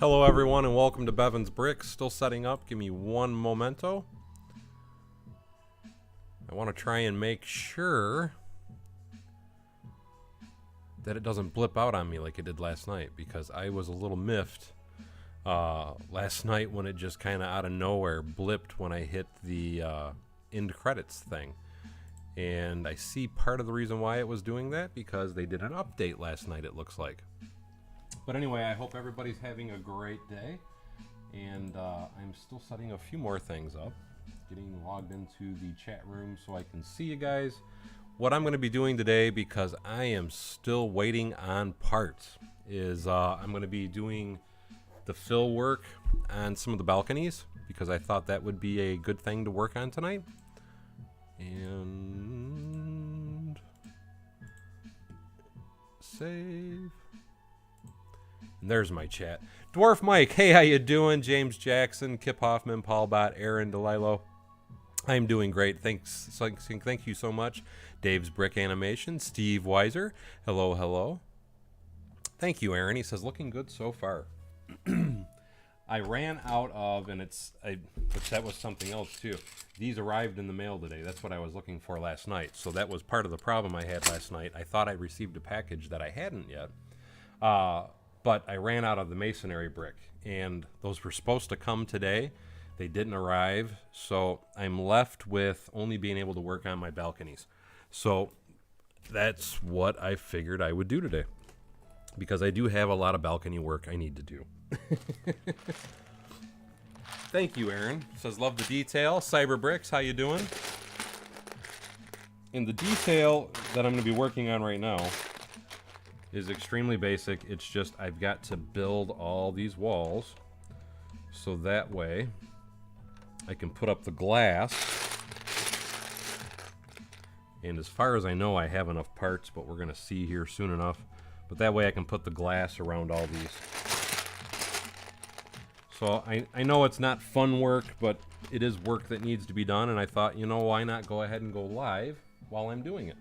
Hello everyone and welcome to Bevan's Bricks. Still setting up. Give me one momento. I want to try and make sure that it doesn't blip out on me like it did last night, because I was a little miffed last night when it just kind of out of nowhere blipped when I hit the end credits thing. And I see part of the reason why it was doing that because they did an update last night, it looks like. But anyway, I hope everybody's having a great day, and I'm still setting a few more things up, getting logged into the chat room so I can see you guys. What I'm going to be doing today, because I am still waiting on parts, is I'm going to be doing the fill work on some of the balconies, because I thought that would be a good thing to work on tonight. And save. And there's my chat. Dwarf Mike, hey, how you doing? James Jackson, Kip Hoffman, Paul Bott, Aaron DeLilo. I'm doing great. Thanks. Thank you so much. Dave's Brick Animation, Steve Weiser. Hello, hello. Thank you, Aaron. He says, looking good so far. I ran out of, and but that was something else too. These arrived in the mail today. That's what I was looking for last night. So that was part of the problem I had last night. I thought I received a package that I hadn't yet. But I ran out of the masonry brick, and those were supposed to come today. They didn't arrive, so I'm left with only being able to work on my balconies. So that's what I figured I would do today, because I do have a lot of balcony work I need to do. Thank you, Aaron. Says, love the detail. Cyber Bricks, how you doing? And the detail that I'm going to be working on right now is extremely basic. It's just I've got to build all these walls so that way I can put up the glass. And as far as I know, I have enough parts, but we're going to see here soon enough. But that way I can put the glass around all these. So I know it's not fun work, but it is work that needs to be done, and I thought, you know, why not go ahead and go live while I'm doing it?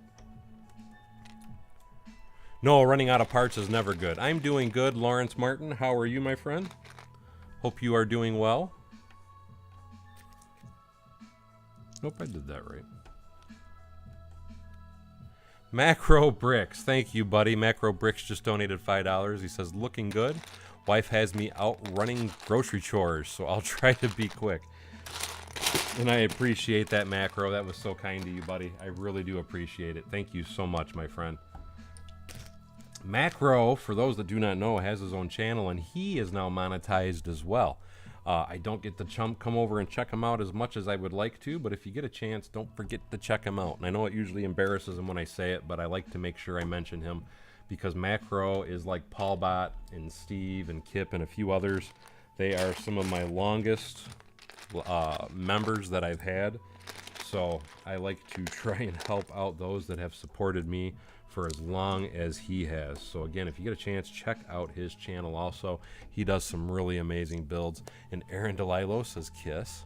No, running out of parts is never good. I'm doing good, Lawrence Martin. How are you, my friend? Hope you are doing well. Nope, I did that right. Macro Bricks. Thank you, buddy. Macro Bricks just donated $5. He says, looking good. Wife has me out running grocery chores, so I'll try to be quick. And I appreciate that, Macro. That was so kind to you, buddy. I really do appreciate it. Thank you so much, my friend. Macro, for those that do not know, has his own channel, and he is now monetized as well. I don't get to come over and check him out as much as I would like to, but if you get a chance, don't forget to check him out. And I know it usually embarrasses him when I say it, but I like to make sure I mention him, because Macro is like Paul Bott and Steve and Kip and a few others. They are some of my longest members that I've had. So I like to try and help out those that have supported me for as long as he has. So again, if you get a chance, check out his channel also. He does some really amazing builds. And Aaron DeLilo says kiss.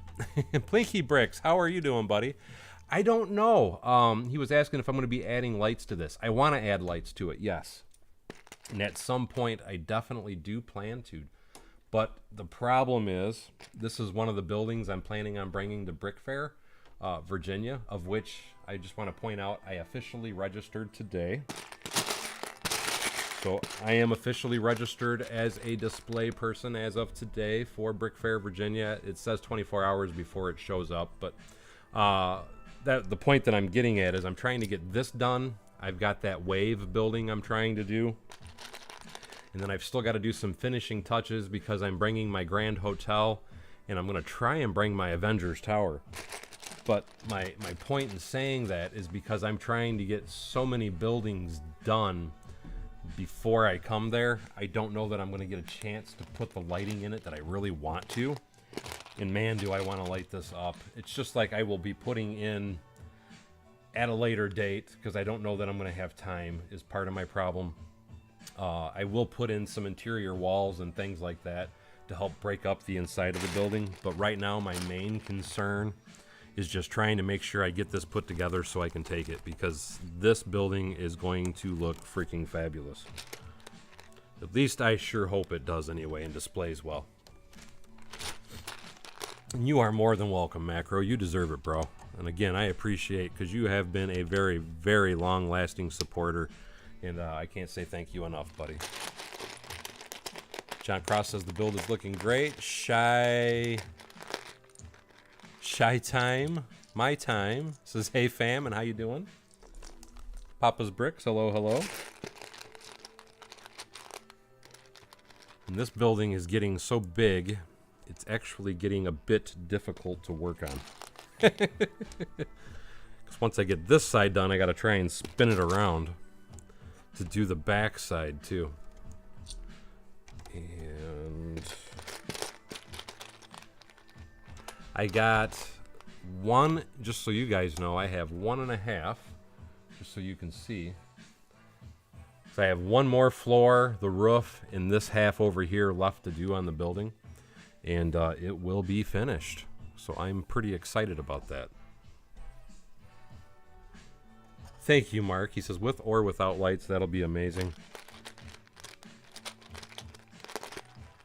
Plinky Bricks, how are you doing, buddy? I don't know. He was asking if I'm going to be adding lights to this. I want to add lights to it, yes. And at some point, I definitely do plan to. But the problem is, this is one of the buildings I'm planning on bringing to BrickFair, Virginia, of which I just want to point out I officially registered today. So I am officially registered as a display person as of today for BrickFair, Virginia. It says 24 hours before it shows up, but the point that I'm getting at is I'm trying to get this done. I've got that wave building I'm trying to do. And then I've still got to do some finishing touches because I'm bringing my Grand Hotel, and I'm going to try and bring my Avengers Tower. But my point in saying that is because I'm trying to get so many buildings done before I come there. I don't know that I'm going to get a chance to put the lighting in it that I really want to. And man, do I want to light this up. It's just like I will be putting in at a later date, because I don't know that I'm going to have time, is part of my problem. I will put in some interior walls and things like that to help break up the inside of the building. But right now, my main concern is just trying to make sure I get this put together so I can take it, because this building is going to look freaking fabulous. At least I sure hope it does anyway and displays well. And you are more than welcome, Macro. You deserve it, bro. And again, I appreciate, because you have been a very, very long-lasting supporter. And I can't say thank you enough, buddy. John Cross says the build is looking great. Shy Time, my time, says, hey fam, and how you doing? Papa's Bricks, hello, hello. And this building is getting so big, it's actually getting a bit difficult to work on. Because once I get this side done, I got to try and spin it around to do the back side too. And I got one, just so you guys know, I have 1.5, just so you can see. So I have one more floor, the roof, and this half over here left to do on the building. And it will be finished. So I'm pretty excited about that. Thank you, Mark. He says, with or without lights, that'll be amazing.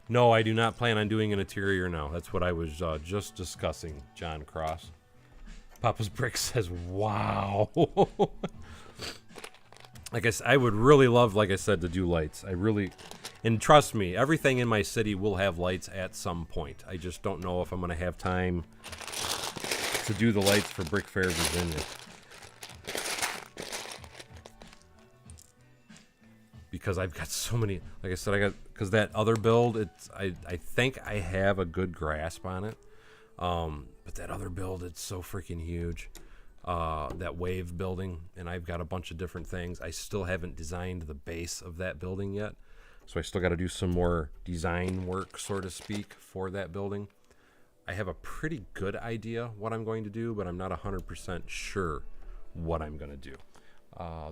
No, I do not plan on doing an interior now. That's what I was just discussing, John Cross. Papa's Brick says, wow. Like I said, I would really love, like I said, to do lights. I really, and trust me, everything in my city will have lights at some point. I just don't know if I'm going to have time to do the lights for BrickFair, Virginia. Because I've got so many, like I said, because that other build, it's, I think I have a good grasp on it. But that other build, it's so freaking huge. That wave building, and I've got a bunch of different things. I still haven't designed the base of that building yet, so I still got to do some more design work, so to speak, for that building. I have a pretty good idea what I'm going to do, but I'm not 100% sure what I'm going to do.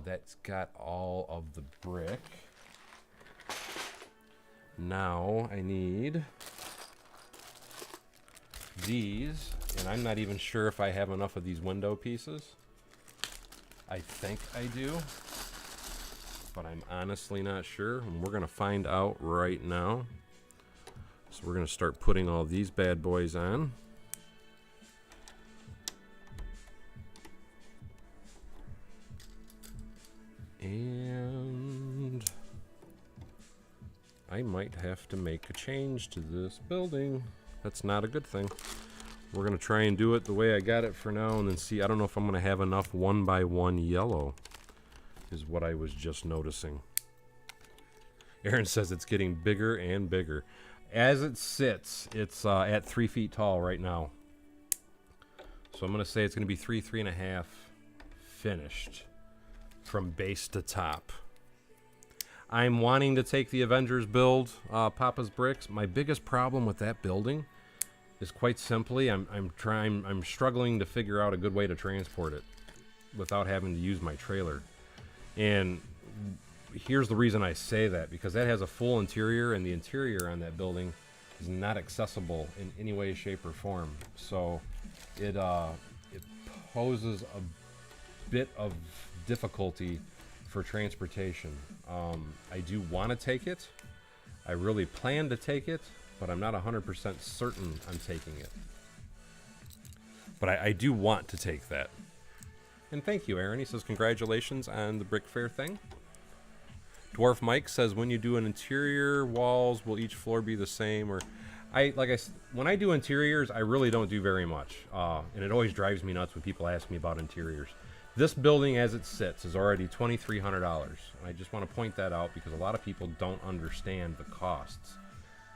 That's got all of the brick. Now I need these, and I'm not even sure if I have enough of these window pieces. I think I do, but I'm honestly not sure, and we're gonna find out right now. So we're gonna start putting all these bad boys on. And I might have to make a change to this building. That's not a good thing. We're going to try and do it the way I got it for now, and then see. I don't know if I'm going to have enough 1x1 yellow, is what I was just noticing. Aaron says it's getting bigger and bigger. As it sits, it's at 3 feet tall right now. So I'm going to say it's going to be 3.5 finished from base to top. I'm wanting to take the Avengers build, Papa's Bricks. My biggest problem with that building is quite simply I'm struggling to figure out a good way to transport it without having to use my trailer. And here's the reason I say that, because that has a full interior, and the interior on that building is not accessible in any way, shape, or form. So it poses a bit of difficulty for transportation. I do want to take it. I really plan to take it, but I'm not 100% certain I'm taking it. But I do want to take that. And thank you, Aaron. He says, congratulations on the BrickFair thing. Dwarf Mike says, when you do an interior walls, will each floor be the same? Or when I do interiors, I really don't do very much. And it always drives me nuts when people ask me about interiors. This building as it sits is already $2,300. I just want to point that out because a lot of people don't understand the costs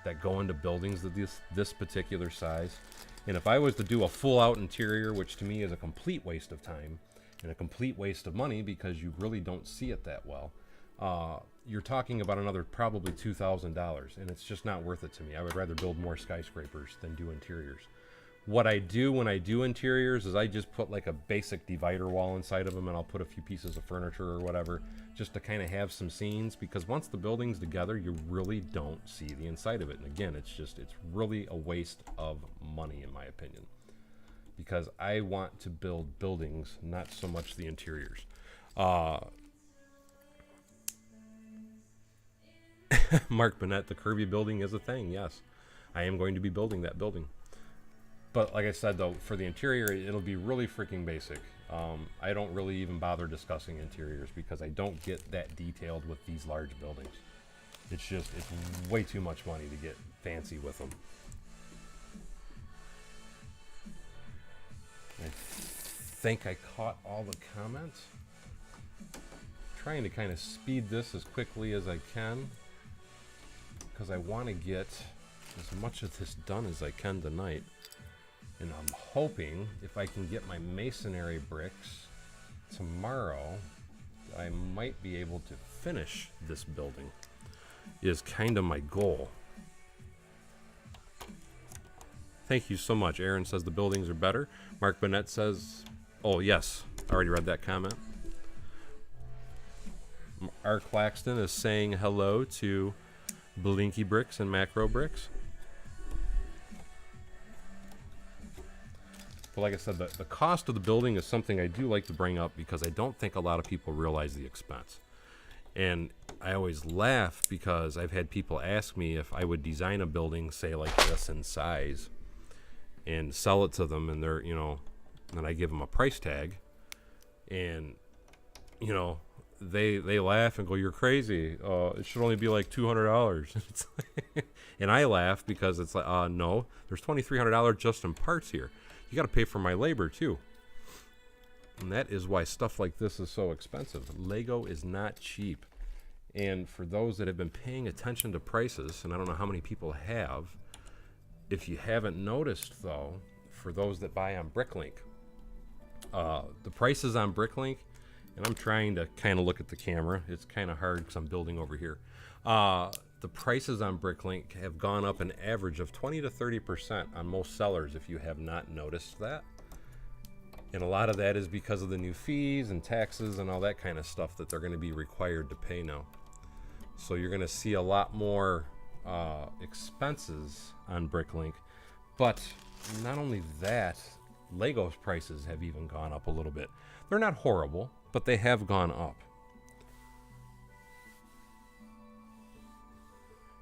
that go into buildings of this particular size. And if I was to do a full out interior, which to me is a complete waste of time and a complete waste of money because you really don't see it that well, you're talking about another probably $2,000, and it's just not worth it to me. I would rather build more skyscrapers than do interiors. What I do when I do interiors is I just put like a basic divider wall inside of them, and I'll put a few pieces of furniture or whatever just to kind of have some scenes, because once the building's together, you really don't see the inside of it. And again, it's really a waste of money in my opinion, because I want to build buildings, not so much the interiors. Mark Burnett, the Kirby building is a thing. Yes, I am going to be building that building. But like I said, though, for the interior, it'll be really freaking basic. I don't really even bother discussing interiors because I don't get that detailed with these large buildings. It's way too much money to get fancy with them. I think I caught all the comments. Trying to kind of speed this as quickly as I can because I want to get as much of this done as I can tonight. And I'm hoping if I can get my masonry bricks tomorrow, I might be able to finish this building. Is kind of my goal. Thank you so much. Aaron says the buildings are better. Mark Burnett says, oh yes, I already read that comment. R. Claxton is saying hello to Blinky Bricks and Macro Bricks. But like I said, the cost of the building is something I do like to bring up because I don't think a lot of people realize the expense. And I always laugh because I've had people ask me if I would design a building, say like this in size, and sell it to them, and they're, you know, and I give them a price tag, and, you know, they laugh and go, "You're crazy. It should only be like $200." And I laugh because it's like, no, there's $2,300 just in parts here. You got to pay for my labor too. And that is why stuff like this is so expensive. Lego is not cheap. And for those that have been paying attention to prices, and I don't know how many people have, if you haven't noticed though, for those that buy on BrickLink, the prices on BrickLink, and I'm trying to kind of look at the camera. It's kind of hard because I'm building over here. The prices on BrickLink have gone up an average of 20 to 30% on most sellers, if you have not noticed that. And a lot of that is because of the new fees and taxes and all that kind of stuff that they're going to be required to pay now. So you're going to see a lot more expenses on BrickLink. But not only that, Lego's prices have even gone up a little bit. They're not horrible, but they have gone up.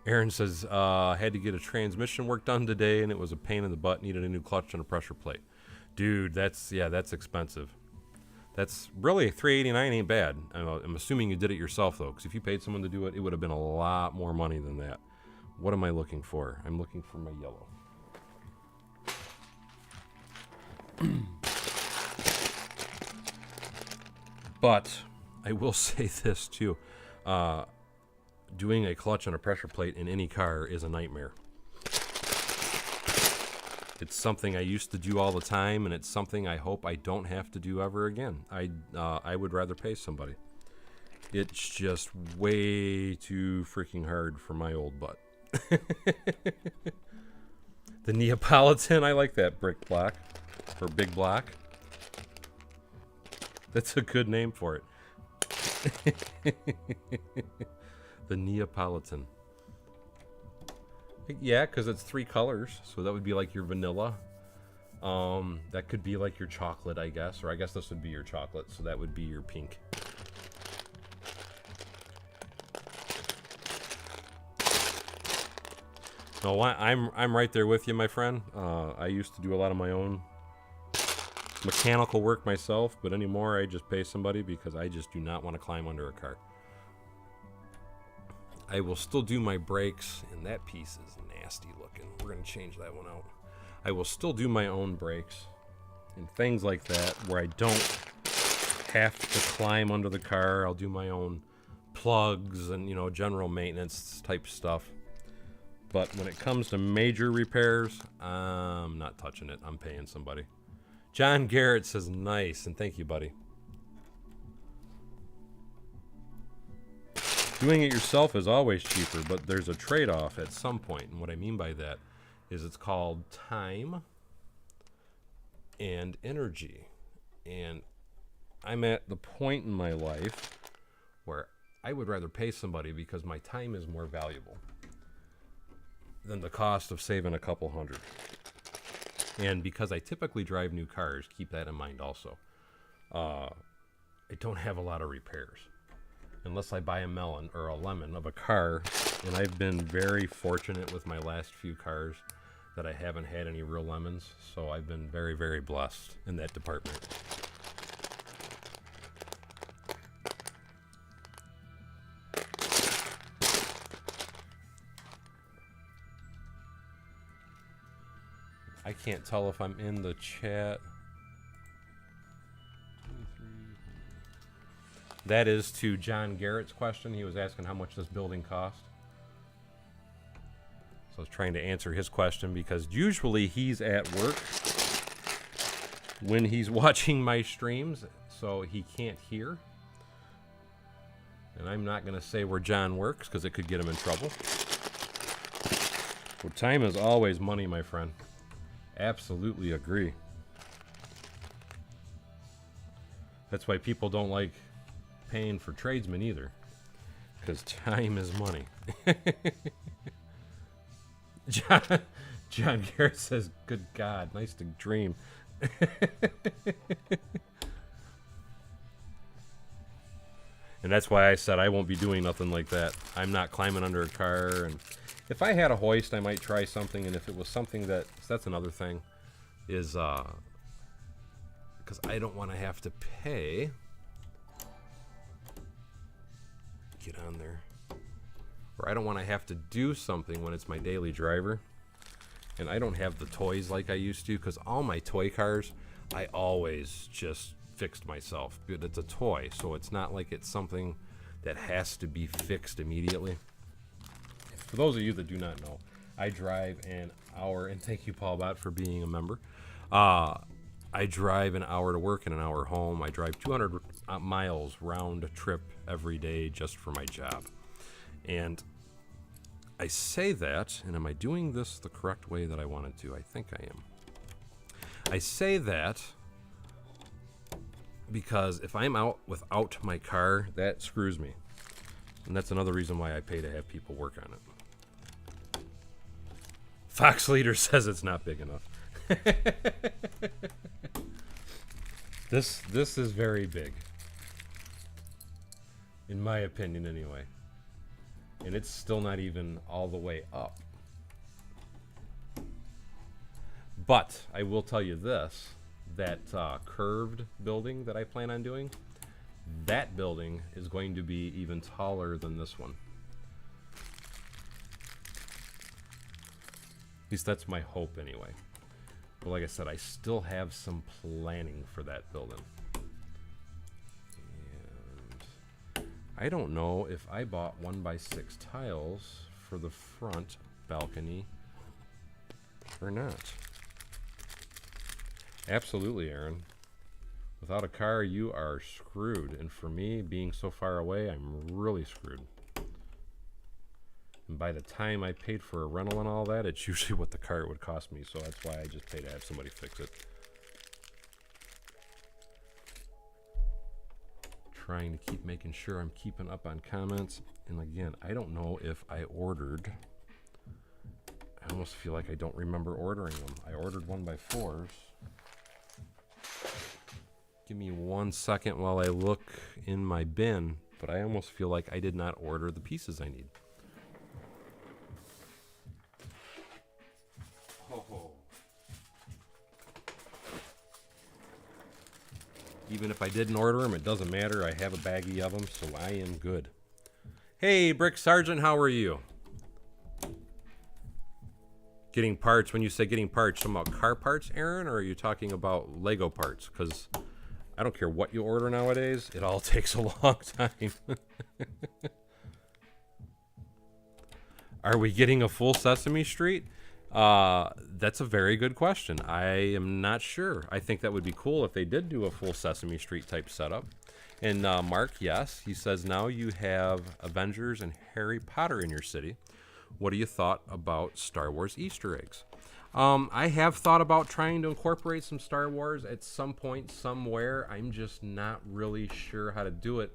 Aaron says, had to get a transmission work done today, and it was a pain in the butt. Needed a new clutch and a pressure plate. Dude, that's expensive. That's really $389 ain't bad. I'm assuming you did it yourself, though, because if you paid someone to do it, it would have been a lot more money than that. What am I looking for? I'm looking for my yellow. But I will say this, too. Doing a clutch and a pressure plate in any car is a nightmare. It's something I used to do all the time, and it's something I hope I don't have to do ever again. I would rather pay somebody. It's just way too freaking hard for my old butt. The Neapolitan, I like that brick block, or big block. That's a good name for it. The Neapolitan. Yeah, because it's 3 colors, so that would be like your vanilla. That could be like your chocolate, I guess, or I guess this would be your chocolate, so that would be your pink. No, I'm right there with you, my friend. I used to do a lot of my own mechanical work myself, but anymore I just pay somebody because I just do not want to climb under a car. I will still do my brakes, and that piece is nasty looking. We're going to change that one out. I will still do my own brakes and things like that where I don't have to climb under the car. I'll do my own plugs and, you know, general maintenance type stuff. But when it comes to major repairs, I'm not touching it. I'm paying somebody. John Garrett says nice, and thank you, buddy. Doing it yourself is always cheaper, but there's a trade-off at some point. And what I mean by that is it's called time and energy. And I'm at the point in my life where I would rather pay somebody because my time is more valuable than the cost of saving a couple hundred. And because I typically drive new cars, keep that in mind also. I don't have a lot of repairs. unless I buy a melon or a lemon of a car. And I've been very fortunate with my last few cars that I haven't had any real lemons. So I've been very, very blessed in that department. I can't tell if I'm in the chat. That is to John Garrett's question. He was asking how much this building cost. So I was trying to answer his question because usually he's at work when he's watching my streams, so he can't hear. And I'm not going to say where John works because it could get him in trouble. Well, time is always money, my friend. Absolutely agree. That's why people don't like paying for tradesmen either, because time is money. John Garrett says, good God, nice to dream. And that's why I said I won't be doing nothing like that. I'm not climbing under a car. And if I had a hoist, I might try something. And if it was something that, so that's another thing, is because I don't want to have to pay. Get on there. Or I don't want to have to do something when it's my daily driver. And I don't have the toys like I used to, because all my toy cars, I always just fixed myself. But it's a toy, so it's not like it's something that has to be fixed immediately. For those of you that do not know, I drive an hour, and thank you, Paul Bott, for being a member. I drive an hour to work and an hour home. I drive 200 miles round trip every day just for my job. And I say that, and am I doing this the correct way that I wanted to? I think I am. I say that because if I'm out without my car, that screws me. And that's another reason why I pay to have people work on it. Fox Leader says it's not big enough. This is very big, in my opinion anyway. And it's still not even all the way up. But I will tell you this, that curved building that I plan on doing, that building is going to be even taller than this one. At least that's my hope anyway. But like I said, I still have some planning for that building. And I don't know if I bought 1x6 tiles for the front balcony or not. Absolutely, Aaron. Without a car, you are screwed. And for me, being so far away, I'm really screwed. And by the time I paid for a rental and all that, it's usually what the car would cost me. So that's why I just pay to have somebody fix it. Trying to keep making sure I'm keeping up on comments. And again, I don't know if I ordered. I almost feel like I don't remember ordering them. I ordered 1x4s. Give me 1 second while I look in my bin. But I almost feel like I did not order the pieces I need. Even if I didn't order them, it doesn't matter. I have a baggie of them, so I am good. Hey, Brick Sergeant, how are you? Getting parts. When you say getting parts, talking about car parts, Aaron, or are you talking about Lego parts? Because I don't care what you order nowadays. It all takes a long time. Are we getting a full Sesame Street? That's a very good question. I am not sure. I think that would be cool if they did do a full Sesame Street type setup. And Mark, yes, he says now you have Avengers and Harry Potter in your city. What do you thought about Star Wars Easter eggs? I have thought about trying to incorporate some Star Wars at some point somewhere. I'm just not really sure how to do it,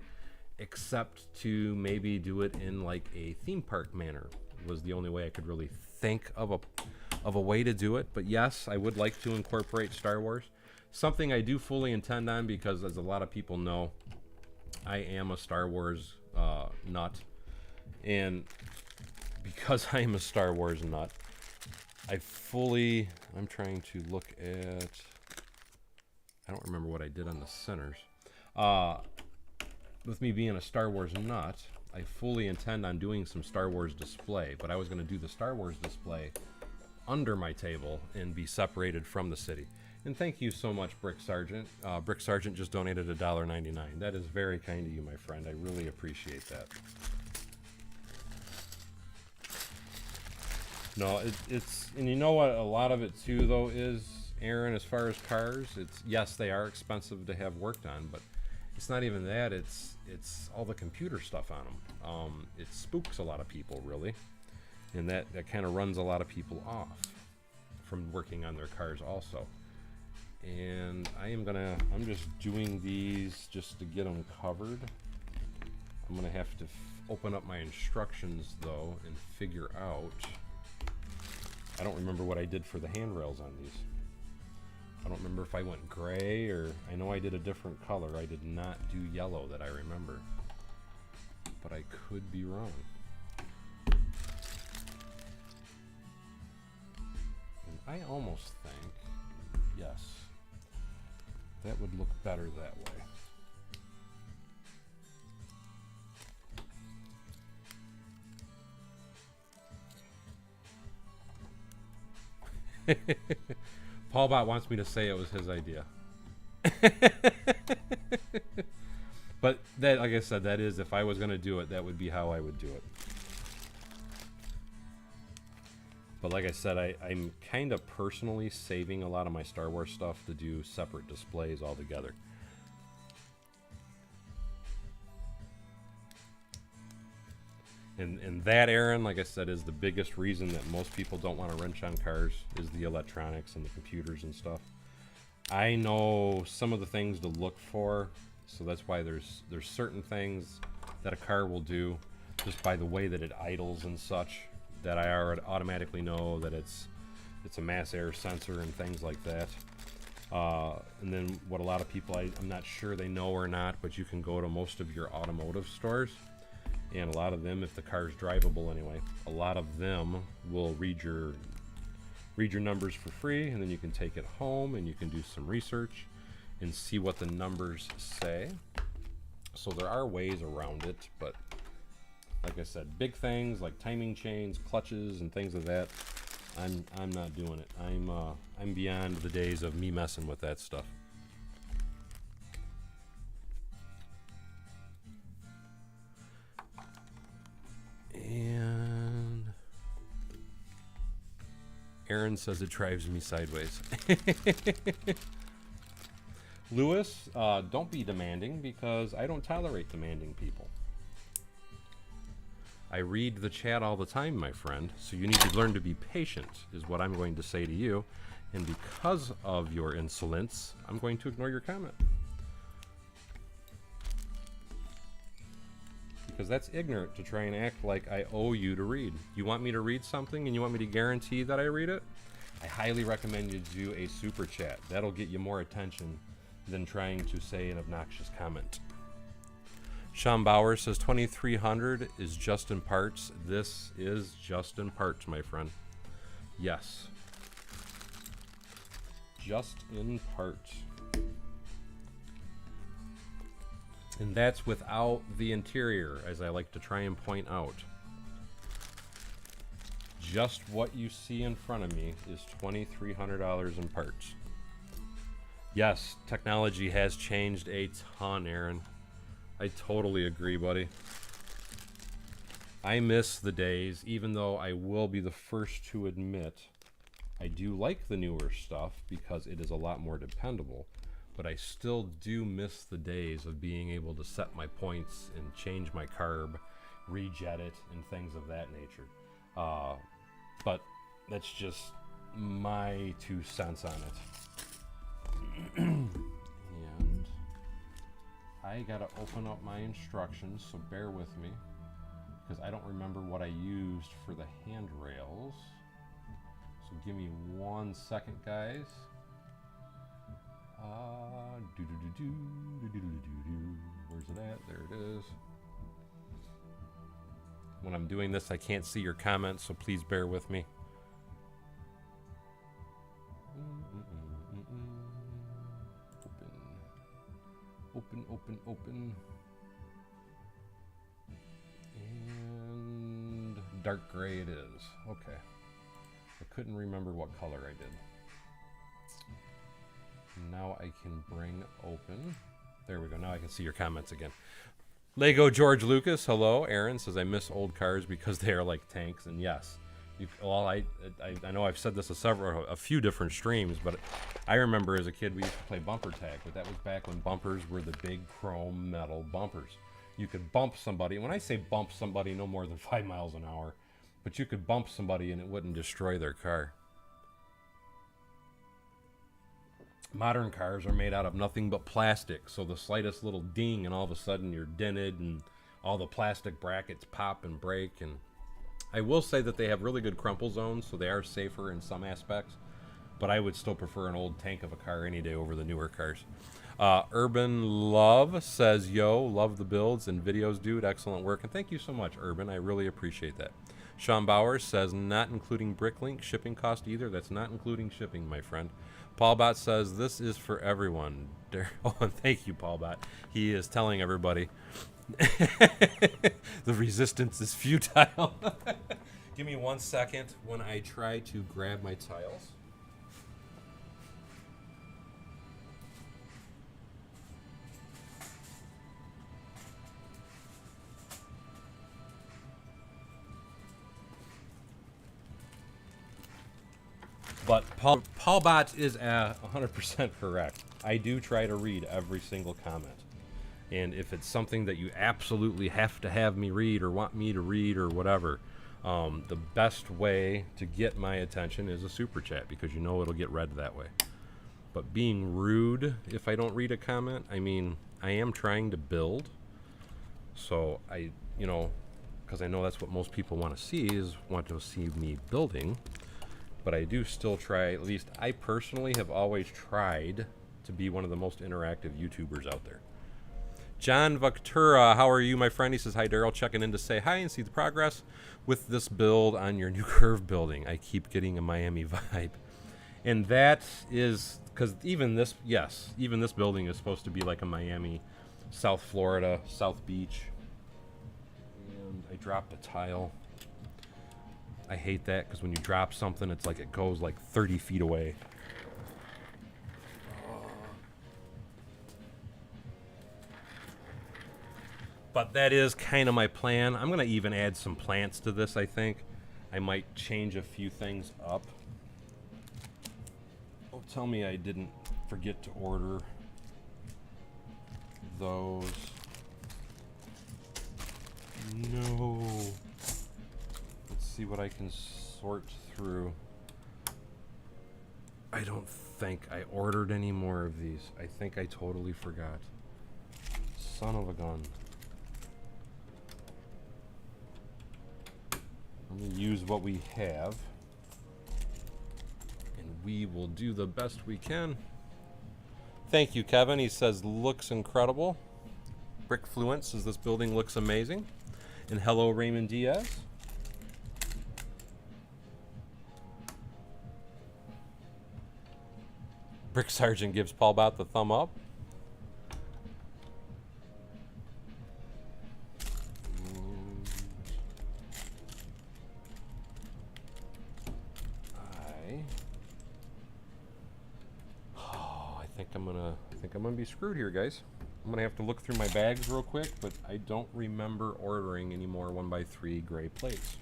except to maybe do it in like a theme park manner. Was the only way I could really think of a way to do it. But yes, I would like to incorporate Star Wars. Something I do fully intend on, because as a lot of people know, I am a Star Wars nut. And because I am a Star Wars nut, I'm trying to look at, I don't remember what I did on the centers. With me being a Star Wars nut, I fully intend on doing some Star Wars display, but I was going to do the Star Wars display under my table and be separated from the city. And thank you so much, Brick Sergeant. Brick Sergeant just donated $1.99. That is very kind of you, my friend. I really appreciate that. No, it's, and you know what a lot of it too, though, is, Aaron, as far as cars, yes, they are expensive to have worked on, but it's not even that. It's all the computer stuff on them. It spooks a lot of people, really, and that kind of runs a lot of people off from working on their cars also. And I'm just doing these just to get them covered. I'm gonna have to open up my instructions though and figure out. I don't remember what I did for the handrails on these. I don't remember if I went gray, or I know I did a different color. I did not do yellow that I remember, but I could be wrong. And I almost think, yes, that would look better that way. Paul Bot wants me to say it was his idea. But that, like I said, that is, if I was going to do it, that would be how I would do it. But like I said, I'm kind of personally saving a lot of my Star Wars stuff to do separate displays altogether. And that, Aaron, like I said, is the biggest reason that most people don't want to wrench on cars, is the electronics and the computers and stuff. I know some of the things to look for, so that's why there's certain things that a car will do just by the way that it idles and such, that I already automatically know that it's a mass air sensor and things like that. And then what a lot of people, I'm not sure they know or not, but you can go to most of your automotive stores, and a lot of them, if the car's drivable anyway, a lot of them will read your numbers for free, and then you can take it home and you can do some research and see what the numbers say. So there are ways around it, but like I said, big things like timing chains, clutches, and things of that, I'm not doing it. I'm beyond the days of me messing with that stuff. And Aaron says it drives me sideways. Lewis, don't be demanding, because I don't tolerate demanding people. I read the chat all the time, my friend, so you need to learn to be patient, is what I'm going to say to you. And because of your insolence, I'm going to ignore your comment. Because that's ignorant to try and act like I owe you to read. You want me to read something and you want me to guarantee that I read it? I highly recommend you do a super chat. That'll get you more attention than trying to say an obnoxious comment. Sean Bauer says 2300 is just in parts. This is just in parts, my friend. Yes. Just in parts. And that's without the interior, as I like to try and point out. Just what you see in front of me is $2,300 in parts. Yes, technology has changed a ton, Aaron. I totally agree, buddy. I miss the days, even though I will be the first to admit I do like the newer stuff because it is a lot more dependable. But I still do miss the days of being able to set my points and change my carb, rejet it, and things of that nature. But that's just my 2 cents on it. And I gotta open up my instructions, so bear with me, because I don't remember what I used for the handrails. So give me 1 second, guys. Where's it at? There it is. when I'm doing this, I can't see your comments, so please bear with me. Open, open, open. And dark gray it is. Okay. I couldn't remember what color I did. Now I can bring open. There we go. Now I can see your comments again. Lego George Lucas, hello. Aaron says, I miss old cars because they are like tanks. And yes, well, I know I've said this a few different streams, but I remember as a kid we used to play bumper tag, but that was back when bumpers were the big chrome metal bumpers. You could bump somebody. When I say bump somebody, no more than 5 miles an hour, but you could bump somebody and it wouldn't destroy their car. Modern cars are made out of nothing but plastic, so the slightest little ding and all of a sudden you're dented and all the plastic brackets pop and break. And I will say that they have really good crumple zones, so they are safer in some aspects, but I would still prefer an old tank of a car any day over the newer cars. Urban Love says, yo, love the builds and videos, dude, excellent work. And thank you so much, Urban, I really appreciate that. Sean Bowers says, not including BrickLink shipping cost either. That's not including shipping, my friend. Paul Bot says, this is for everyone. Oh, and thank you, Paul Bot. He is telling everybody the resistance is futile. Give me 1 second when I try to grab my tiles. But Paul Bot is 100% correct. I do try to read every single comment. And if it's something that you absolutely have to have me read or want me to read or whatever, the best way to get my attention is a super chat, because you know it'll get read that way. But being rude if I don't read a comment, I mean, I am trying to build. So because I know that's what most people want to see me building. But I do still try, at least I personally have always tried to be one of the most interactive YouTubers out there. John Vectura, how are you, my friend? He says, hi, Daryl, checking in to say hi and see the progress with this build on your new curve building. I keep getting a Miami vibe. And that is, because even this building is supposed to be like a Miami, South Florida, South Beach. And I dropped a tile. I hate that, because when you drop something, it's like it goes like 30 feet away. But that is kind of my plan. I'm going to even add some plants to this, I think. I might change a few things up. Oh, tell me I didn't forget to order those. No. Let's see what I can sort through. I don't think I ordered any more of these. I think I totally forgot. Son of a gun. I'm going to use what we have, and we will do the best we can. Thank you, Kevin. He says, looks incredible. BrickFluent says, this building looks amazing. And hello, Raymond Diaz. Brick Sergeant gives Paul Bot the thumb up. I think I'm gonna be screwed here, guys. I'm gonna have to look through my bags real quick, but I don't remember ordering any more 1x3 gray plates.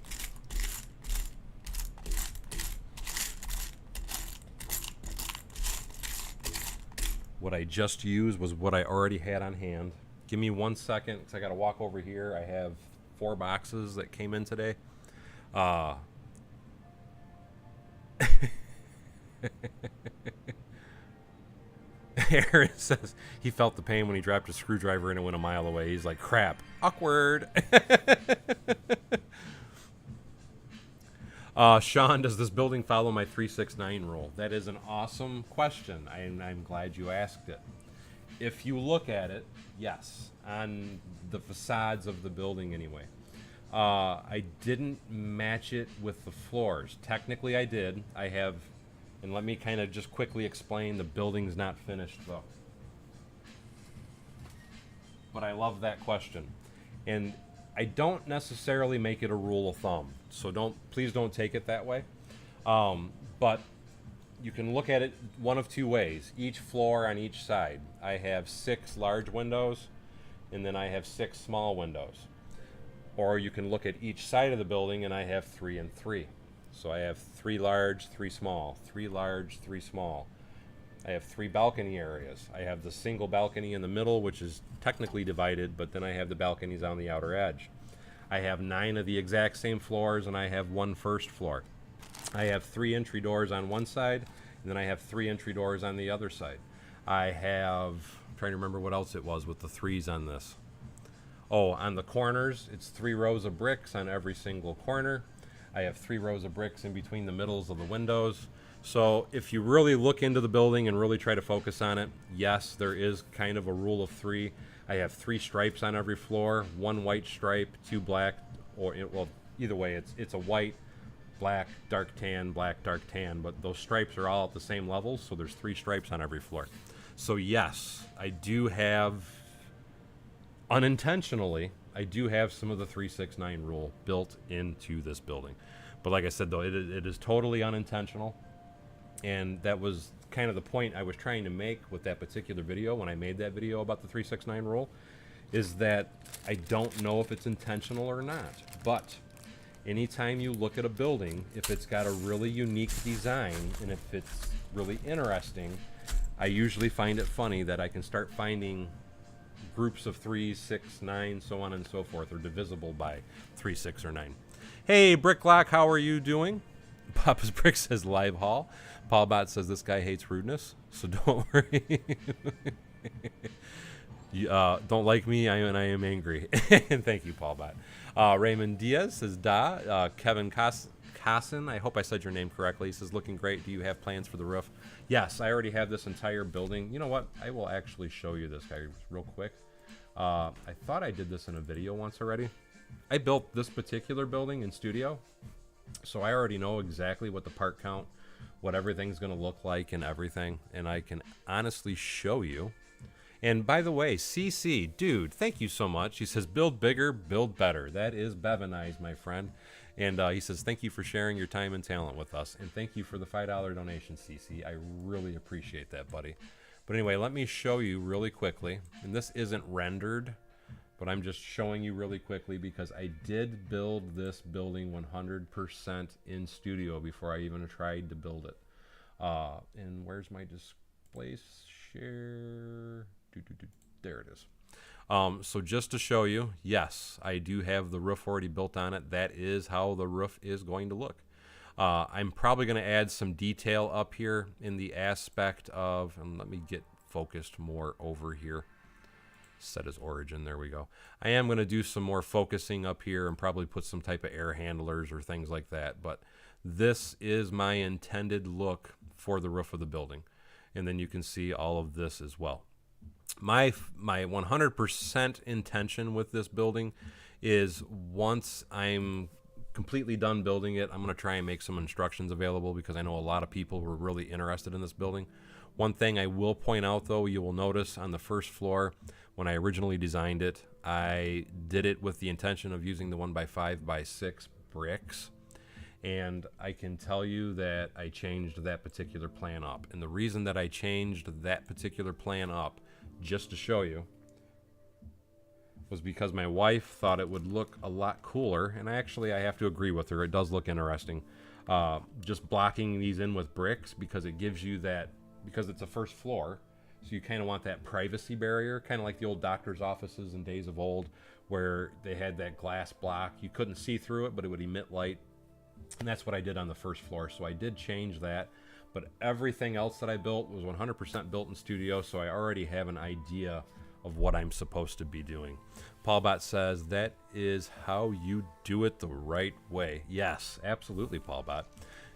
What I just used was what I already had on hand. Give me 1 second, because I gotta walk over here. I have 4 boxes that came in today. Aaron says he felt the pain when he dropped a screwdriver and it went a mile away. He's like, crap. Awkward. Sean, does this building follow my 369 rule? That is an awesome question. I'm glad you asked it. If you look at it, yes, on the facades of the building anyway. I didn't match it with the floors. Technically, I did. I have, and let me kind of just quickly explain. The building's not finished though. But I love that question, and I don't necessarily make it a rule of thumb. So please don't take it that way. But you can look at it one of two ways. Each floor on each side. I have 6 large windows, and then I have 6 small windows. Or you can look at each side of the building, and I have 3 and 3. So I have 3 large, 3 small, 3 large, 3 small. I have 3 balcony areas. I have the single balcony in the middle, which is technically divided, but then I have the balconies on the outer edge. I have 9 of the exact same floors, and I have 1 first floor. I have 3 entry doors on one side, and then I have 3 entry doors on the other side. I have, I'm trying to remember what else it was with the 3s on this. Oh, on the corners, it's 3 rows of bricks on every single corner. I have 3 rows of bricks in between the middles of the windows. So if you really look into the building and really try to focus on it, yes, there is kind of a rule of 3. I have 3 stripes on every floor, 1 white stripe, 2 black, or well, either way, it's a white, black, dark tan, black, dark tan, but those stripes are all at the same level, so there's 3 stripes on every floor. So yes, I do have, unintentionally, I do have some of the 369 rule built into this building. But like I said, though, it is totally unintentional. And that was kind of the point I was trying to make with that particular video when I made that video about the 369 rule, is that I don't know if it's intentional or not. But anytime you look at a building, if it's got a really unique design and if it's really interesting, I usually find it funny that I can start finding groups of 3, 6, 9, so on and so forth, are divisible by 3, 6, or 9. Hey, Bricklock, how are you doing? Papa's Brick says live haul. Paul Bot says this guy hates rudeness, so don't worry. You, don't like me, I am angry. And thank you, Paul Bot. Raymond Diaz says da. Kevin Casson, I hope I said your name correctly. He says, looking great. Do you have plans for the roof? Yes, I already have this entire building. You know what? I will actually show you this guy real quick. I thought I did this in a video once already. I built this particular building in studio, so I already know exactly what the part count, what everything's going to look like and everything, and I can honestly show you. And by the way, CC, dude, thank you so much. He says, build bigger, build better. That is Bevanized, my friend. And he says, thank you for sharing your time and talent with us. And thank you for the $5 donation, CC. I really appreciate that, buddy. But anyway, let me show you really quickly. And this isn't rendered, but I'm just showing you really quickly because I did build this building 100% in studio before I even tried to build it. And where's my display share? There it is. So just to show you, yes, I do have the roof already built on it. That is how the roof is going to look. I'm probably going to add some detail up here in the aspect of, and let me get focused more over here. Set as origin, there we go. I am going to do some more focusing up here and probably put some type of air handlers or things like that. But this is my intended look for the roof of the building. And then you can see all of this as well. My 100% intention with this building is once I'm completely done building it, I'm going to try and make some instructions available because I know a lot of people were really interested in this building. One thing I will point out, though, you will notice on the first floor, when I originally designed it, I did it with the intention of using the 1x5x6 bricks. And I can tell you that I changed that particular plan up. And the reason that I changed that particular plan up, just to show you, was because my wife thought it would look a lot cooler. And I have to agree with her. It does look interesting. Just blocking these in with bricks because it gives you that, because it's a first floor. So you kind of want that privacy barrier, kind of like the old doctor's offices in days of old where they had that glass block. You couldn't see through it, but it would emit light. And that's what I did on the first floor. So I did change that. But everything else that I built was 100% built in studio, so I already have an idea of what I'm supposed to be doing. Paulbot says, that is how you do it the right way. Yes, absolutely, Paulbot.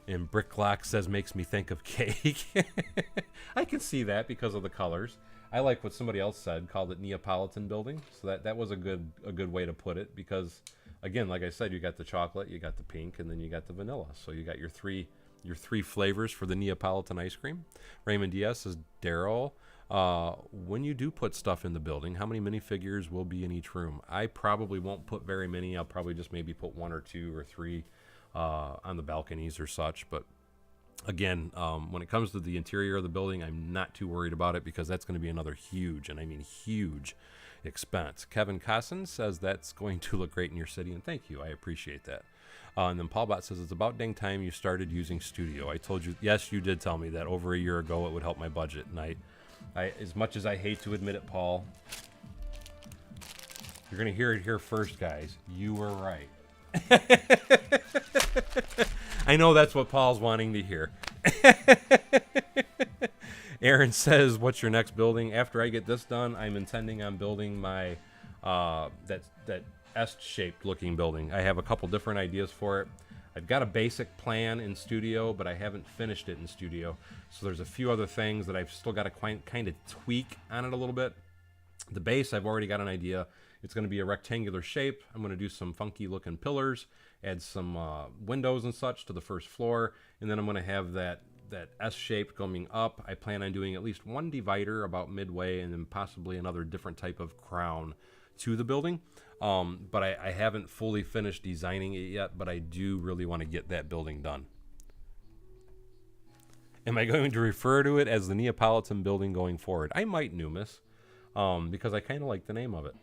And Bricklock says, makes me think of cake. I can see that because of the colors. I like what somebody else said, called it Neapolitan building. So that was a good way to put it, because again, like I said, you got the chocolate, you got the pink, and then you got the vanilla. So you got your three flavors for the Neapolitan ice cream. Raymond Diaz says, Daryl, when you do put stuff in the building, how many minifigures will be in each room? I probably won't put very many. I'll probably just maybe put 1 or 2 or 3 on the balconies or such. But again, when it comes to the interior of the building, I'm not too worried about it because that's going to be another huge, and I mean huge, expense. Kevin Cosson says that's going to look great in your city, and thank you. I appreciate that. And then Paul Bott says, it's about dang time you started using Studio. I told you, yes, you did tell me that over a year ago it would help my budget. And I as much as I hate to admit it, Paul, you're going to hear it here first, guys. You were right. I know that's what Paul's wanting to hear. Aaron says, what's your next building? After I get this done, I'm intending on building my that S-shaped looking building. I have a couple different ideas for it. I've got a basic plan in Studio, but I haven't finished it in Studio. So there's a few other things that I've still got to kind of tweak on it a little bit. The base, I've already got an idea. It's going to be a rectangular shape. I'm going to do some funky looking pillars, add some windows and such to the first floor, and then I'm going to have that S shape going up. I plan on doing at least one divider about midway, and then possibly another different type of crown to the building. But I haven't fully finished designing it yet, but I do really want to get that building done. Am I going to refer to it as the Neapolitan building going forward? I might, Numis, because I kind of like the name of it.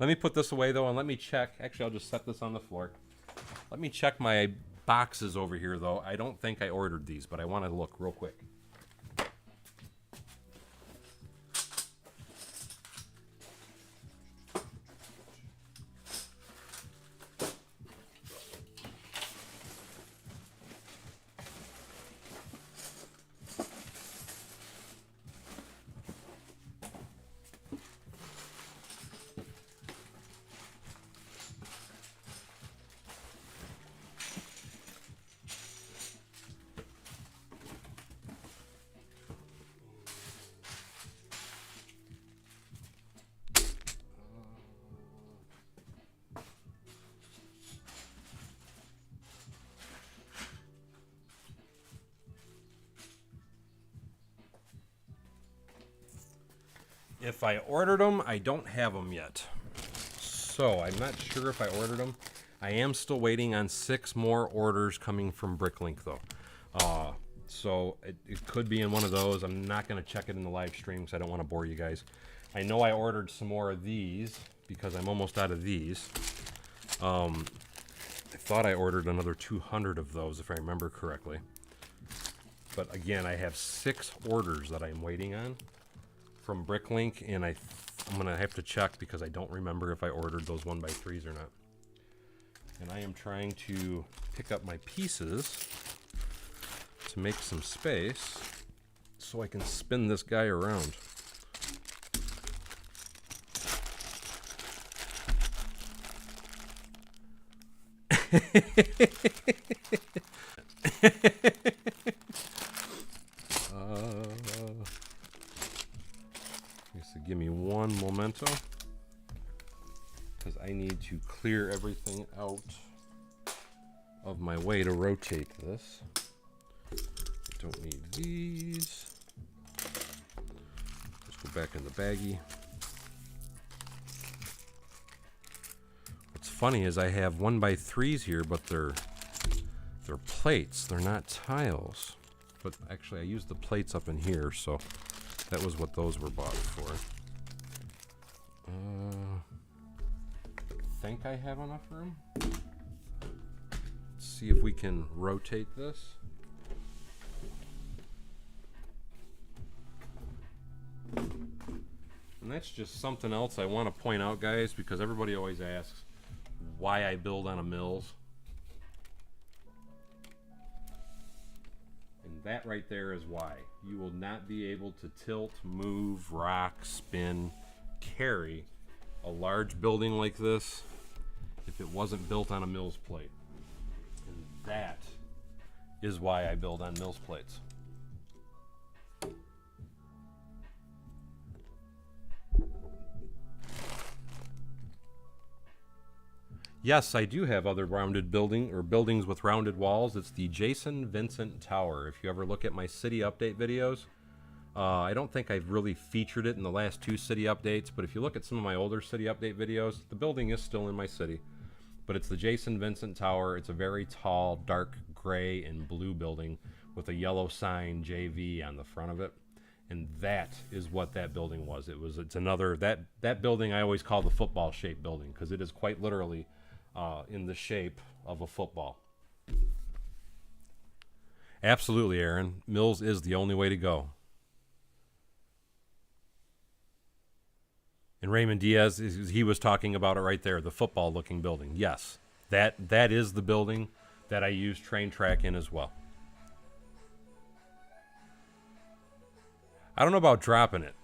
Let me put this away, though, and let me check. Actually, I'll just set this on the floor. Let me check my boxes over here, though. I don't think I ordered these, but I want to look real quick. If I ordered them, I don't have them yet. So I'm not sure if I ordered them. I am still waiting on 6 more orders coming from BrickLink, though. So it could be in one of those. I'm not going to check it in the live stream because I don't want to bore you guys. I know I ordered some more of these because I'm almost out of these. I thought I ordered another 200 of those, if I remember correctly. But again, I have 6 orders that I'm waiting on from BrickLink, and I'm gonna have to check because I don't remember if I ordered those 1x3s or not. And I am trying to pick up my pieces to make some space so I can spin this guy around. Give me one momento because I need to clear everything out of my way to rotate this. I don't need these. Let's go back in the baggie. What's funny is I have 1x3s here, but they're plates. They're not tiles. But actually, I used the plates up in here, so that was what those were bought for. I think I have enough room. Let's see if we can rotate this. And that's just something else I want to point out, guys, because everybody always asks why I build on a Mills. And that right there is why. You will not be able to tilt, move, rock, spin, carry a large building like this if it wasn't built on a Mills plate. And that is why I build on Mills plates. Yes, I do have other rounded buildings with rounded walls. It's the Jason Vincent Tower. If you ever look at my city update videos, I don't think I've really featured it in the last 2 city updates, but if you look at some of my older city update videos, the building is still in my city. But it's the Jason Vincent Tower. It's a very tall, dark gray and blue building with a yellow sign JV on the front of it. And that is what that building was. It's another, that building I always call the football shaped building, because it is quite literally in the shape of a football. Absolutely, Aaron. Mills is the only way to go. And Raymond Diaz, he was talking about it right there, the football-looking building. Yes, that is the building that I use train track in as well. I don't know about dropping it.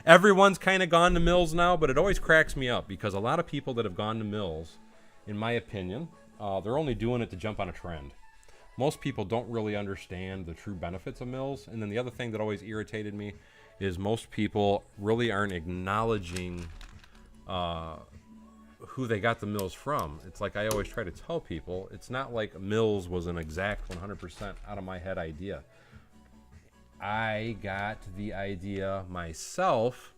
Everyone's kind of gone to Mills now, but it always cracks me up because a lot of people that have gone to Mills, in my opinion, they're only doing it to jump on a trend. Most people don't really understand the true benefits of Mills. And then the other thing that always irritated me is most people really aren't acknowledging who they got the Mills from. It's like I always try to tell people, it's not like Mills was an exact 100% out of my head idea. I got the idea myself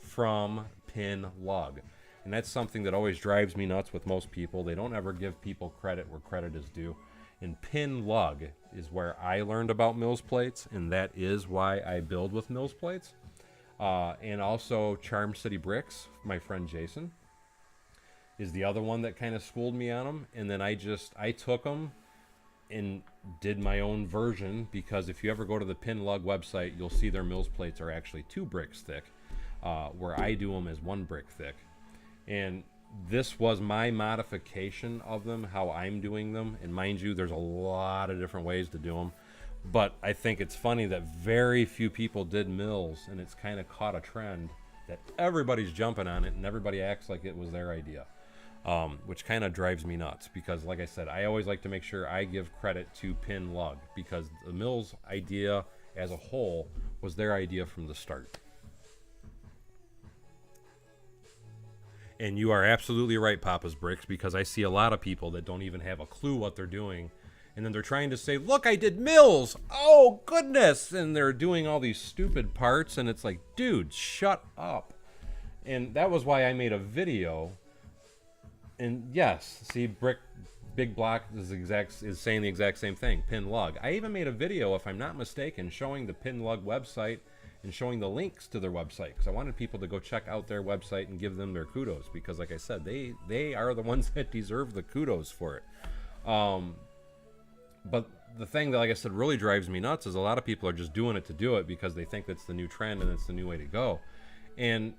from Pin Lug. And that's something that always drives me nuts with most people. They don't ever give people credit where credit is due. And Pin Lug is where I learned about Mills plates, and that is why I build with Mills plates. And also Charm City Bricks, my friend Jason, is the other one that kind of schooled me on them. And then I took them and did my own version, because if you ever go to the Pin Lug website, you'll see their Mills plates are actually 2 bricks thick, where I do them as 1 brick thick. And this was my modification of them, how I'm doing them. And mind you, there's a lot of different ways to do them. But I think it's funny that very few people did Mills, and it's kind of caught a trend that everybody's jumping on it, and everybody acts like it was their idea. Which kind of drives me nuts, because like I said, I always like to make sure I give credit to Pin Lug, because the Mills idea as a whole was their idea from the start. And you are absolutely right, Papa's Bricks, because I see a lot of people that don't even have a clue what they're doing, and then they're trying to say, look, I did Mills, oh goodness, and they're doing all these stupid parts, and it's like, dude, shut up. And that was why I made a video. And yes, see, Big Block is saying the exact same thing, Pin Lug. I even made a video, if I'm not mistaken, showing the Pin Lug website and showing the links to their website, because I wanted people to go check out their website and give them their kudos, because like I said, they are the ones that deserve the kudos for it. But the thing that, like I said, really drives me nuts is a lot of people are just doing it to do it because they think that's the new trend and it's the new way to go. And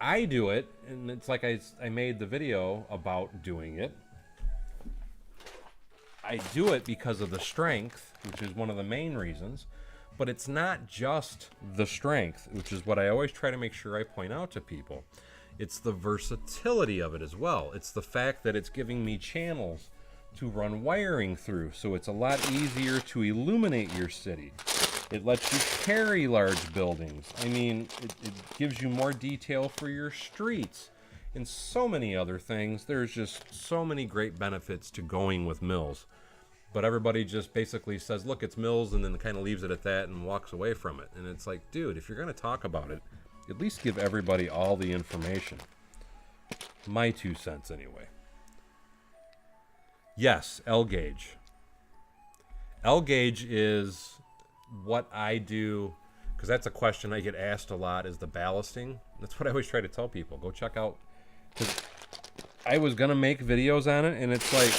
I do it, and it's like I made the video about doing it. I do it because of the strength, which is one of the main reasons, but it's not just the strength, which is what I always try to make sure I point out to people. It's the versatility of it as well. It's the fact that it's giving me channels to run wiring through, so it's a lot easier to illuminate your city. It lets you carry large buildings. I mean, it gives you more detail for your streets and so many other things. There's just so many great benefits to going with Mills. But everybody just basically says, look, it's Mills, and then kind of leaves it at that and walks away from it. And it's like, dude, if you're going to talk about it, at least give everybody all the information. My 2 cents anyway. Yes, L gauge. L gauge is what I do, because that's a question I get asked a lot, is the ballasting. That's what I always try to tell people. Go check out, because I was going to make videos on it, and it's like,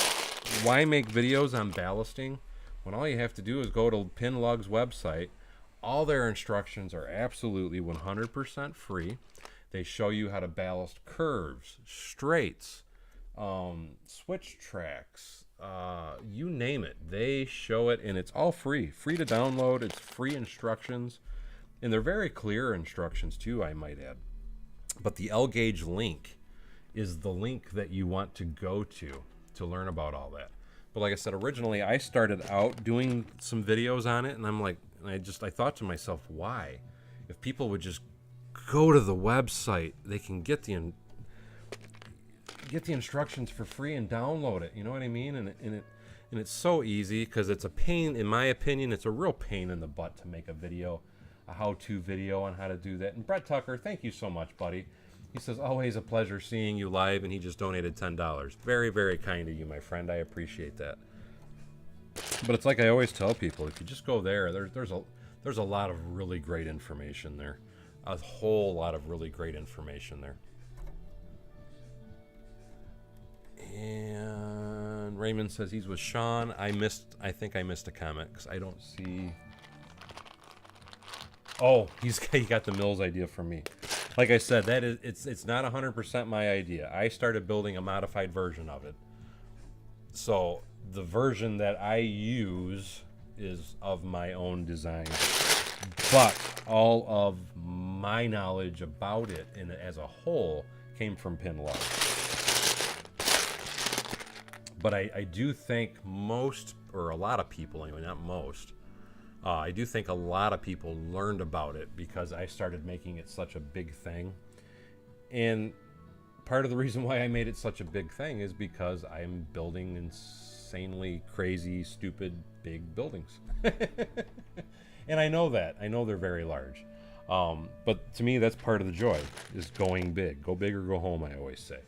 why make videos on ballasting when all you have to do is go to Pin Lug's website? All their instructions are absolutely 100% free. They show you how to ballast curves, straights, switch tracks, you name it. They show it, and it's all free to download. It's free instructions, and they're very clear instructions too, I might add. But the L gauge link is the link that you want to go to learn about all that. But like I said, originally I started out doing some videos on it, and I'm like, I thought to myself, why? If people would just go to the website, they can get get the instructions for free and download it. You know what I mean? And it's so easy, because it's a pain, in my opinion, it's a real pain in the butt to make a video, a how-to video on how to do that. And Brett Tucker, thank you so much, buddy. He says, always a pleasure seeing you live, and he just donated $10. Very, very kind of you, my friend. I appreciate that. But it's like I always tell people, if you just go there, there's a lot of really great information there. A whole lot of really great information there. And Raymond says he's with Sean. I think I missed a comment because I don't see. Oh, he got the Mills idea from me. Like I said, it's not 100% my idea. I started building a modified version of it. So the version that I use is of my own design. But all of my knowledge about it and as a whole came from Pin Lug. But I do think most, or a lot of people anyway, not most, I do think a lot of people learned about it because I started making it such a big thing. And part of the reason why I made it such a big thing is because I'm building insanely crazy, stupid, big buildings. And I know that. I know they're very large. But to me, that's part of the joy, is going big. Go big or go home, I always say.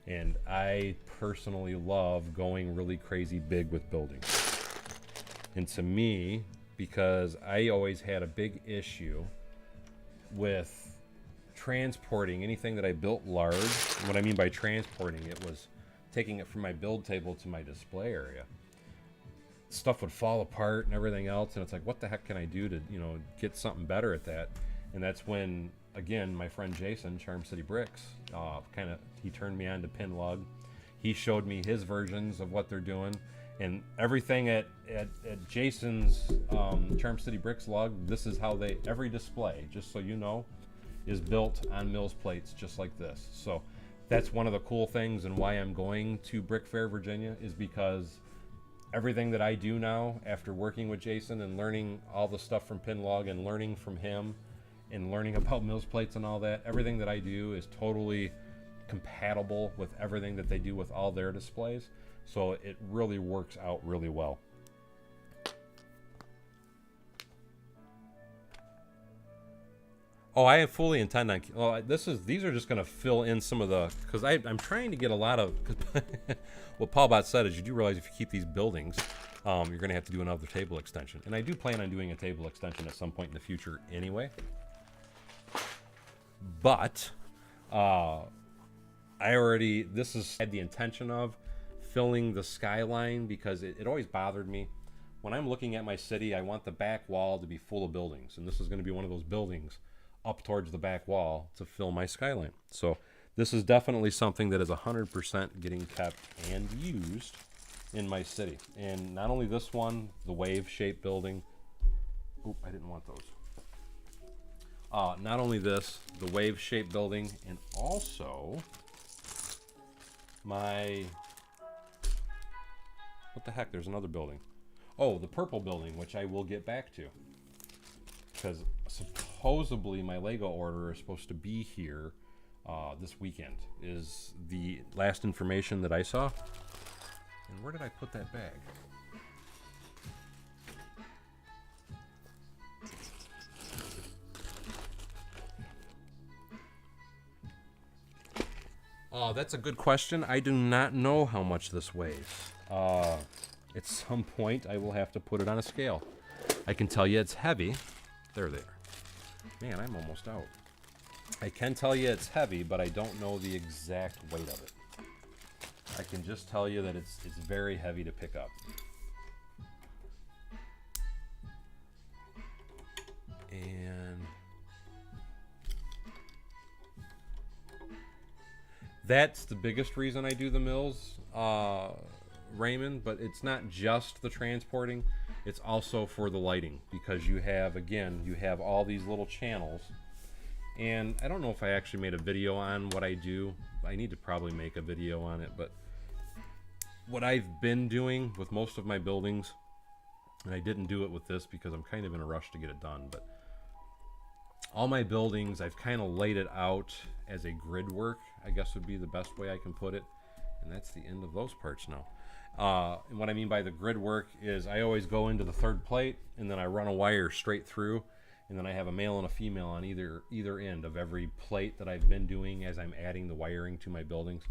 And I personally love going really crazy big with buildings. And to me, because I always had a big issue with transporting anything that I built large. What I mean by transporting it was taking it from my build table to my display area. Stuff would fall apart and everything else, and it's like, what the heck can I do to, get something better at that? And that's when, again, my friend Jason, Charm City Bricks, he turned me on to Pin Lug. He showed me his versions of what they're doing, and everything at Jason's Charm City Bricks lug, this is how every display, just so you know, is built on Mills plates just like this. So that's one of the cool things, and why I'm going to BrickFair, Virginia, is because everything that I do now, after working with Jason and learning all the stuff from Pin Lug and learning from him and learning about Mills plates and all that, everything that I do is totally compatible with everything that they do with all their displays. So it really works out really well. Oh, I fully intend on. Well, these are just going to fill in some of the, because I'm trying to get a lot of. What Paul Bot said is, you do realize if you keep these buildings, you're going to have to do another table extension, and I do plan on doing a table extension at some point in the future anyway. But this has had the intention of filling the skyline, because it always bothered me. When I'm looking at my city, I want the back wall to be full of buildings, and this is going to be one of those buildings up towards the back wall to fill my skyline. So this is definitely something that is 100% getting kept and used in my city. And not only this one, the wave-shaped building. Oop, I didn't want those. Not only this, the wave-shaped building, and also my... What the heck? There's another building. Oh, the purple building, which I will get back to. Because supposedly my Lego order is supposed to be here this weekend, is the last information that I saw. And where did I put that bag? Oh, that's a good question. I do not know how much this weighs. At some point, I will have to put it on a scale. I can tell you it's heavy. There they are. Man, I'm almost out. I can tell you it's heavy, but I don't know the exact weight of it. I can just tell you that it's very heavy to pick up. And that's the biggest reason I do the Mills, Raymond, but it's not just the transporting, it's also for the lighting, because you have all these little channels. And I don't know if I actually made a video on what I do. I need to probably make a video on it, but what I've been doing with most of my buildings, and I didn't do it with this because I'm kind of in a rush to get it done, but all my buildings, I've kind of laid it out as a grid work, I guess would be the best way I can put it. And that's the end of those parts now. And what I mean by the grid work is I always go into the third plate and then I run a wire straight through, and then I have a male and a female on either end of every plate that I've been doing as I'm adding the wiring to my buildings.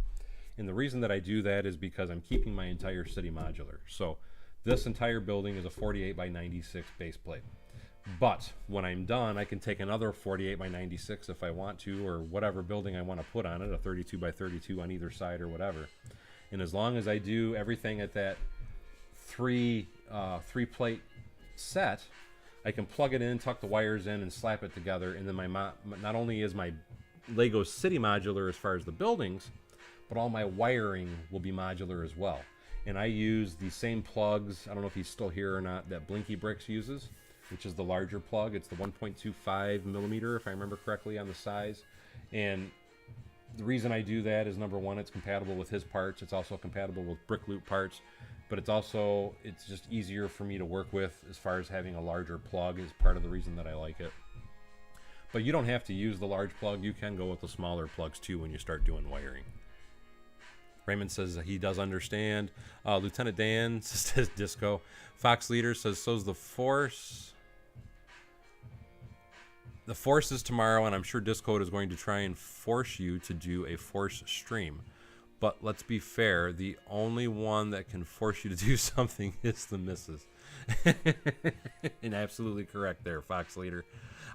And the reason that I do that is because I'm keeping my entire city modular. So this entire building is a 48 by 96 base plate. But when I'm done, I can take another 48 by 96 if I want to, or whatever building I want to put on it, a 32 by 32 on either side or whatever. And as long as I do everything at that three plate set, I can plug it in, tuck the wires in, and slap it together. And then not only is my Lego City modular as far as the buildings, but all my wiring will be modular as well. And I use the same plugs, I don't know if he's still here or not, that Blinky Bricks uses, which is the larger plug. It's the 1.25 millimeter, if I remember correctly, on the size. And the reason I do that is, number one, it's compatible with his parts. It's also compatible with Brick Loop parts, but it's just easier for me to work with as far as having a larger plug is part of the reason that I like it. But you don't have to use the large plug. You can go with the smaller plugs too when you start doing wiring. Raymond says he does understand. Lieutenant Dan says disco. Fox Leader says so's the Force. The Force is tomorrow, and I'm sure Discord is going to try and force you to do a Force stream. But let's be fair, the only one that can force you to do something is the missus. And absolutely correct there, Fox Leader.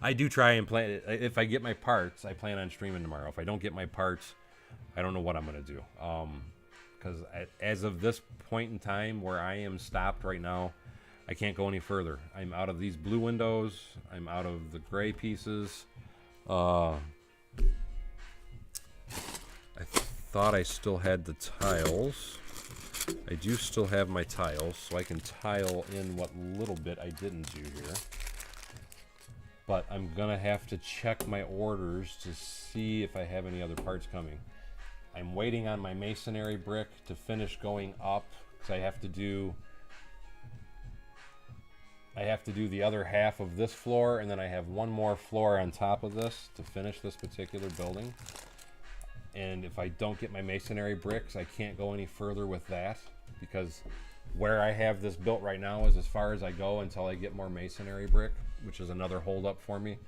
I do try and plan. If I get my parts, I plan on streaming tomorrow. If I don't get my parts, I don't know what I'm going to do. Because as of this point in time where I am stopped right now, I can't go any further. I'm out of these blue windows. I'm out of the gray pieces. I thought I still had the tiles. I do still have my tiles, so I can tile in what little bit I didn't do here. But I'm going to have to check my orders to see if I have any other parts coming. I'm waiting on my masonry brick to finish going up, because I have to do the other half of this floor, and then I have one more floor on top of this to finish this particular building. And if I don't get my masonry bricks, I can't go any further with that, because where I have this built right now is as far as I go until I get more masonry brick, which is another hold up for me.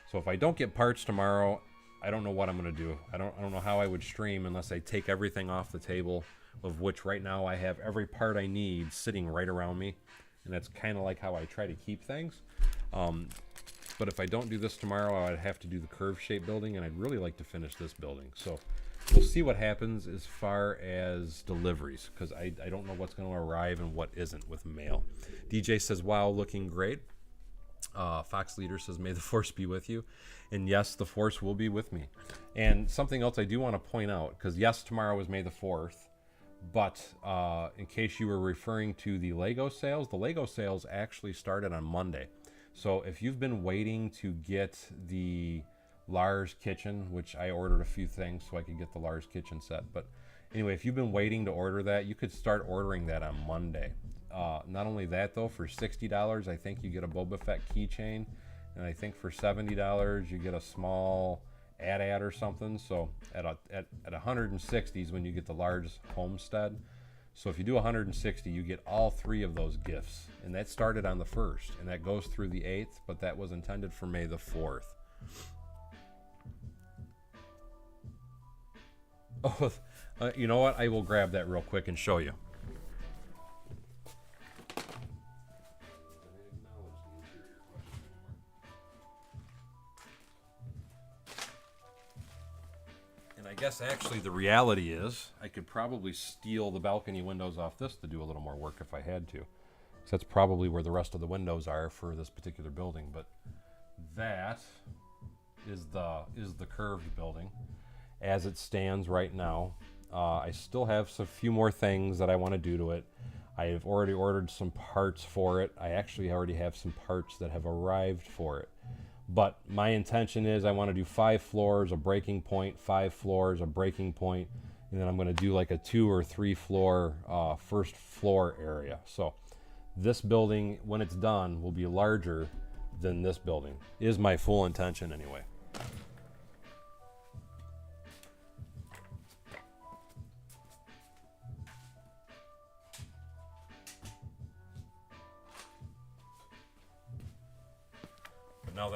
So if I don't get parts tomorrow, I don't know what I'm going to do. I don't know how I would stream unless I take everything off the table, of which right now I have every part I need sitting right around me. And that's kind of like how I try to keep things. But if I don't do this tomorrow, I'd have to do the curve shape building, and I'd really like to finish this building. So we'll see what happens as far as deliveries, because I don't know what's going to arrive and what isn't with mail. DJ says, wow, looking great. Fox Leader says, may the Force be with you. And yes, the Force will be with me. And something else I do want to point out, because yes, tomorrow is May the 4th, but in case you were referring to the Lego sales, the Lego sales actually started on Monday. So if you've been waiting to get the Lars kitchen, which I ordered a few things so I could get the Lars kitchen set. But anyway, if you've been waiting to order that, you could start ordering that on Monday. Not only that, though, for $60, I think you get a Boba Fett keychain. And I think for $70, you get a small ad or something. So at 160 is when you get the Lars homestead. So if you do 160, you get all three of those gifts. And that started on the 1st, and that goes through the 8th, but that was intended for May the 4th. Oh, you know what? I will grab that real quick and show you. And I guess actually the reality is I could probably steal the balcony windows off this to do a little more work if I had to. So that's probably where the rest of the windows are for this particular building. But that is the curved building as it stands right now. I still have a few more things that I want to do to it. I have already ordered some parts for it. I actually already have some parts that have arrived for it. But my intention is I want to do 5 floors, a breaking point, 5 floors, a breaking point, and then I'm going to do like a 2 or 3 floor first floor area. So this building, when it's done, will be larger than this building, is my full intention anyway.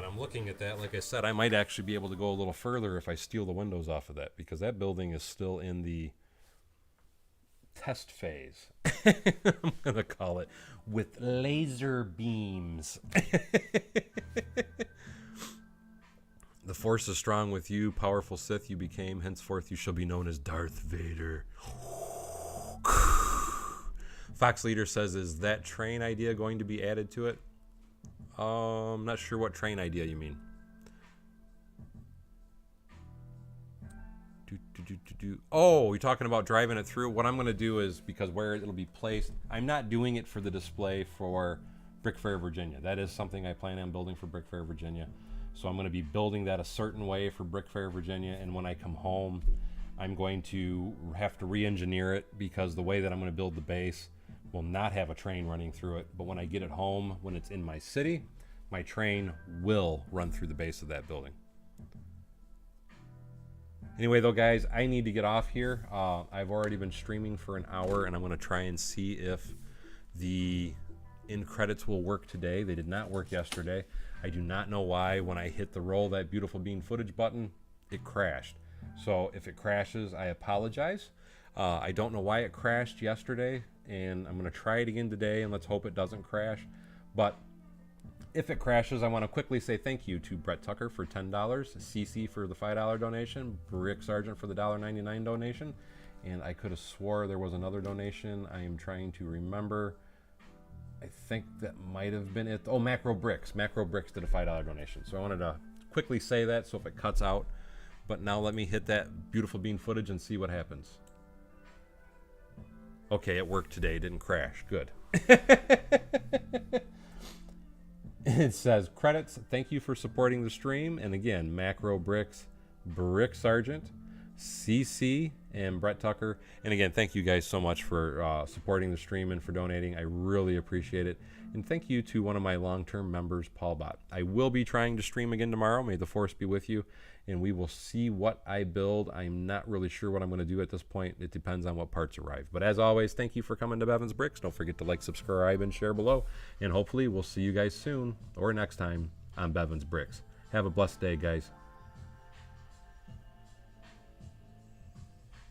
but I'm looking at that. Like I said, I might actually be able to go a little further if I steal the windows off of that, because that building is still in the test phase. I'm going to call it, with laser beams. The force is strong with you, powerful Sith you became. Henceforth you shall be known as Darth Vader. Fox Leader says, is that train idea going to be added to it? I'm not sure what train idea you mean. Oh, you're talking about driving it through? What I'm going to do is, because where it'll be placed, I'm not doing it for the display for BrickFair, Virginia. That is something I plan on building for BrickFair, Virginia. So I'm going to be building that a certain way for BrickFair, Virginia, and when I come home, I'm going to have to re-engineer it, because the way that I'm going to build the base will not have a train running through it. But when I get it home, when it's in my city, my train will run through the base of that building. Anyway, though, guys, I need to get off here. I've already been streaming for an hour, and I'm going to try and see if the end credits will work today. They did not work yesterday. I do not know why when I hit the roll that beautiful bean footage button, it crashed. So if it crashes, I apologize. I don't know why it crashed yesterday, and I'm going to try it again today, and let's hope it doesn't crash. But if it crashes, I want to quickly say thank you to Brett Tucker for $10, CC for the $5 donation, Rick Sargent for the $1.99 donation, and I could have swore there was another donation. I am trying to remember. I think that might have been it. Oh, Macro Bricks. Macro Bricks did a $5 donation. So I wanted to quickly say that, so if it cuts out. But now let me hit that beautiful bean footage and see what happens. Okay, it worked today. It didn't crash. Good. It says, credits, thank you for supporting the stream. And again, Macro Bricks, Brick Sargent, CC, and Brett Tucker. And again, thank you guys so much for supporting the stream and for donating. I really appreciate it. And thank you to one of my long-term members, Paul Bott. I will be trying to stream again tomorrow. May the force be with you. And we will see what I build. I'm not really sure what I'm going to do at this point. It depends on what parts arrive. But as always, thank you for coming to Bevan's Bricks. Don't forget to like, subscribe, and share below. And hopefully we'll see you guys soon or next time on Bevan's Bricks. Have a blessed day, guys.